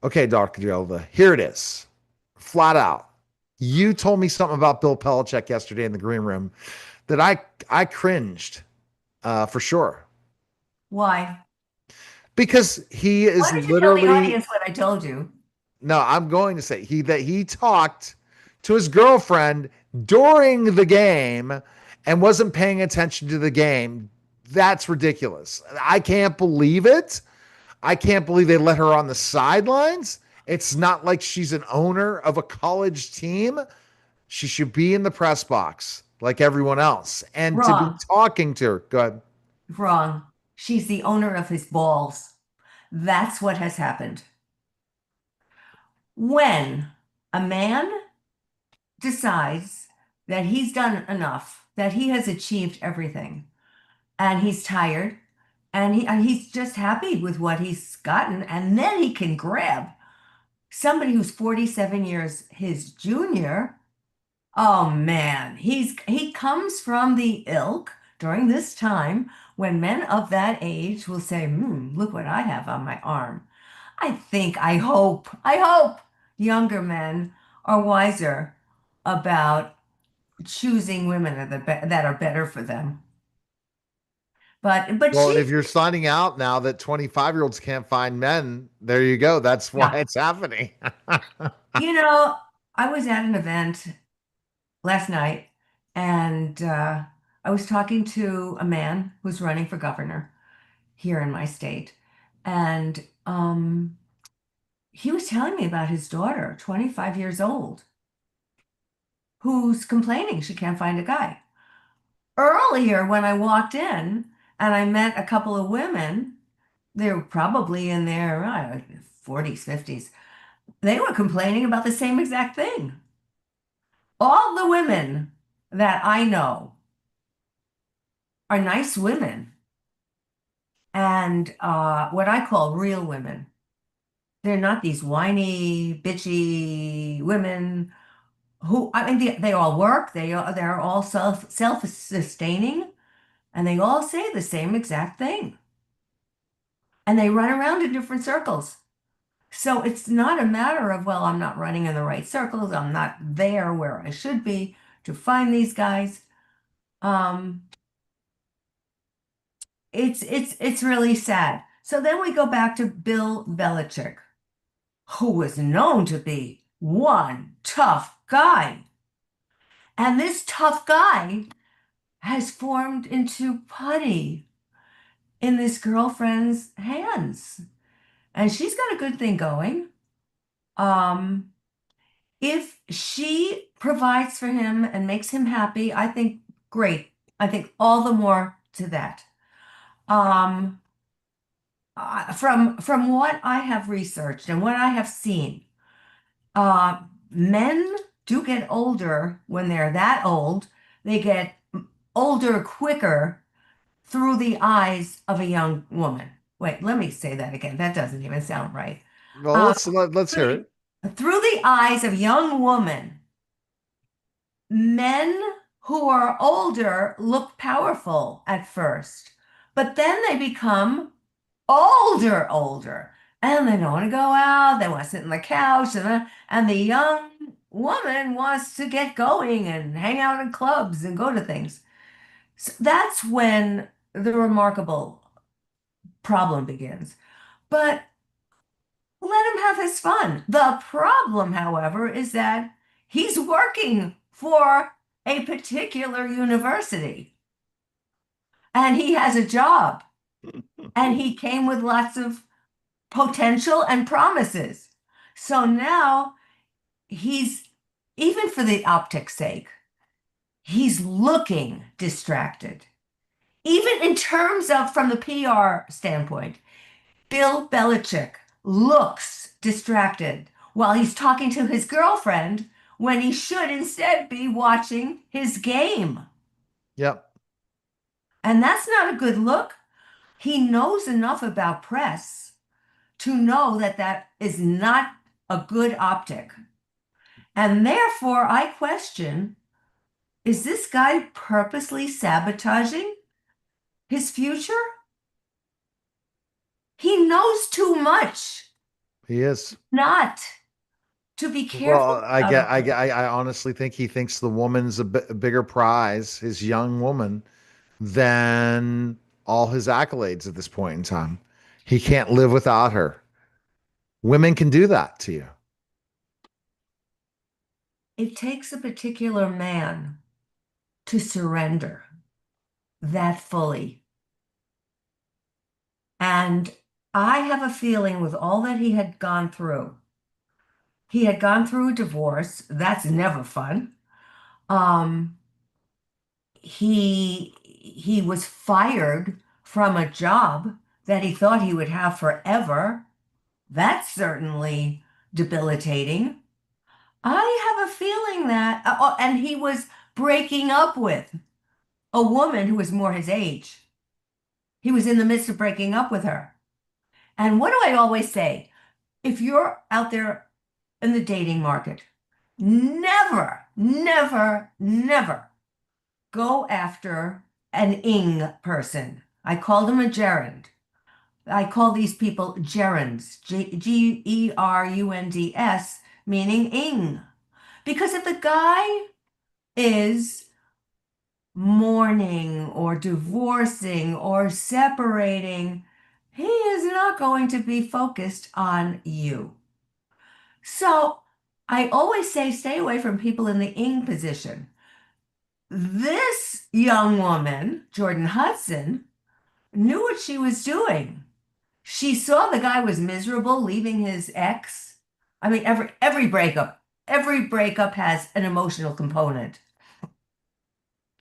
Okay, Dr. Gilda, here it is. Flat out. You told me something about Bill Belichick yesterday in the green room that I cringed for sure Why? because he is Why don't you tell the literally audience what I told you? no, I'm going to say he talked to his girlfriend during the game and wasn't paying attention to the game. That's ridiculous. I can't believe it. I can't believe they let her on the sidelines. It's not like she's an owner of a college team. She should be in the press box like everyone else. And to be Wrong. talking to her, go ahead. Wrong. She's the owner of his balls. That's what has happened. When a man decides that he's done enough, that he has achieved everything, and he's tired, and he's just happy with what he's gotten, and then he can grab somebody who's 47 years his junior. Oh man, he comes from the ilk during this time when men of that age will say, look what I have on my arm. I hope younger men are wiser about choosing women that are better for them. But Well, she, if you're finding out now that 25-year-olds can't find men, there you go. That's why yeah, it's happening. you know, I was at an event last night, and I was talking to a man who's running for governor here in my state, and he was telling me about his daughter, 25 years old, who's complaining she can't find a guy. Earlier, when I walked in and I met a couple of women, they were probably in their 40s, 50s. They were complaining about the same exact thing. All the women that I know are nice women and what I call real women. They're not these whiny, bitchy women who, I mean, they all work. They're all self-sustaining, and they all say the same exact thing. And they run around in different circles. So it's not a matter of, well, I'm not running in the right circles. I'm not there where I should be to find these guys. Um, it's really sad. So then we go back to Bill Belichick, who was known to be one tough guy. And this tough guy has formed into putty in this girlfriend's hands. And she's got a good thing going. Um, if she provides for him and makes him happy, I think great. I think all the more to that. Um, from what I have researched and what I have seen, uh, men do get older when they're that old. They get older quicker through the eyes of a young woman. Wait, let me say that again. That doesn't even sound right. Well, Uh, let's through hear the, it. through the eyes of young woman, men who are older look powerful at first, but then they become older, and they don't want to go out. They want to sit on the couch, and the young woman wants to get going and hang out in clubs and go to things. So that's when the remarkable problem begins. But let him have his fun. The problem, however, is that he's working for a particular university and he has a job and he came with lots of potential and promises. So now he's, even for the optic's sake, he's looking distracted. Even in terms of from the PR standpoint, Bill Belichick looks distracted while he's talking to his girlfriend when he should instead be watching his game. Yep. And that's not a good look. He knows enough about press to know that that is not a good optic. And therefore, I question, is this guy purposely sabotaging his future? He knows too much. He is. Not to be Well, careful of her. I honestly think he thinks the woman's a bigger prize, his young woman, than all his accolades at this point in time. He can't live without her. Women can do that to you. It takes a particular man to surrender that fully. And I have a feeling with all that he had gone through a divorce. That's never fun. Um, he was fired from a job that he thought he would have forever. That's certainly debilitating. I have a feeling that, oh, and he was breaking up with a woman who was more his age. He was in the midst of breaking up with her. And what do I always say? If you're out there in the dating market, never, never, never go after an ing person. I called him a gerund. I call these people gerunds, Gerunds, meaning ing. Because if the guy is mourning or divorcing or separating, he is not going to be focused on you. So I always say stay away from people in the ing position. This young woman, Jordan Hudson, knew what she was doing. She saw the guy was miserable leaving his ex. I mean, every breakup has an emotional component.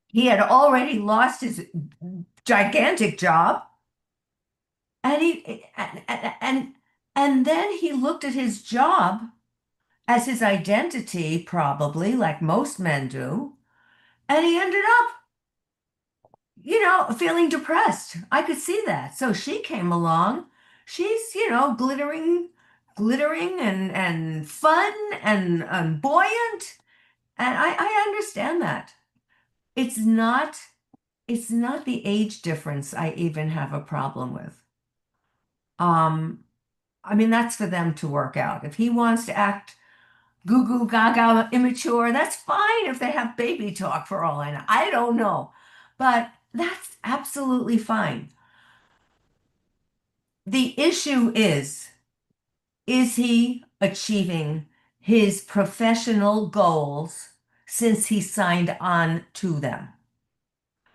He had already lost his gigantic job, and and then he looked at his job as his identity, probably like most men do, and he ended up, feeling depressed. I could see that. So she came along. She's, glittering and fun and buoyant. And I understand that. It's not it's not the age difference I even have a problem with. Um, I mean, that's for them to work out. If he wants to act goo goo gaga immature, that's fine if they have baby talk for all I know. I don't know. But that's absolutely fine. The issue is he achieving his professional goals since he signed on to them?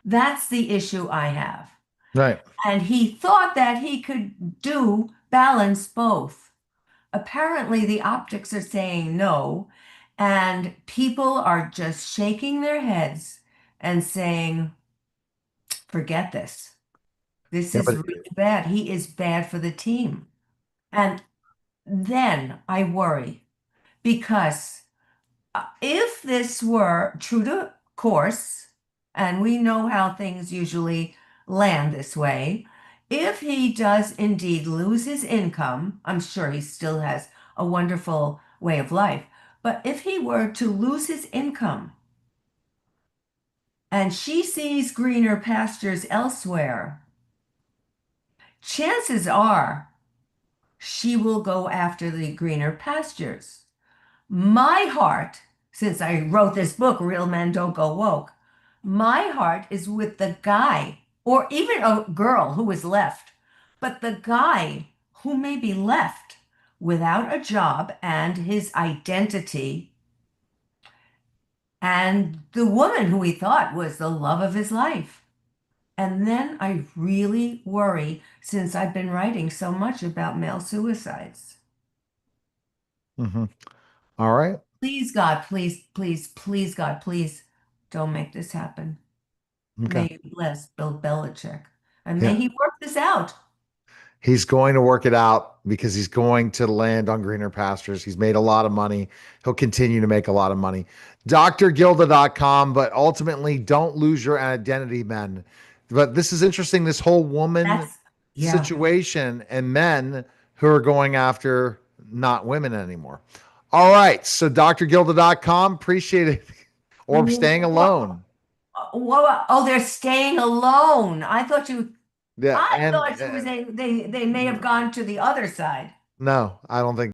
That's the issue I have. Right. And he thought that he could balance both. Apparently, the optics are saying no, and people are just shaking their heads and saying, forget this. This Yeah, is but really bad. He is bad for the team. And then I worry because if this were true to course, and we know how things usually land this way, if he does indeed lose his income, I'm sure he still has a wonderful way of life, but if he were to lose his income and she sees greener pastures elsewhere, chances are she will go after the greener pastures. My heart, since I wrote this book, Real Men Don't Go Woke, my heart is with the guy, or even a girl who is left, but the guy who may be left without a job and his identity, and the woman who he thought was the love of his life. And then I really worry since I've been writing so much about male suicides. mhm. All right. Please, God, please, please, please, God, please don't make this happen. Okay. May you bless Bill Belichick and may Yeah. he work this out. He's going to work it out because he's going to land on greener pastures. He's made a lot of money. He'll continue to make a lot of money. DrGilda.com, but ultimately don't lose your identity, men. But this is interesting, this whole woman That's, yeah. situation and men who are going after not women anymore. All right. So DrGilda.com, appreciate it. Or staying Whoa, alone. whoa, oh, they're staying alone. Yeah. I And thought you were saying they may have gone to the other side. No, I don't think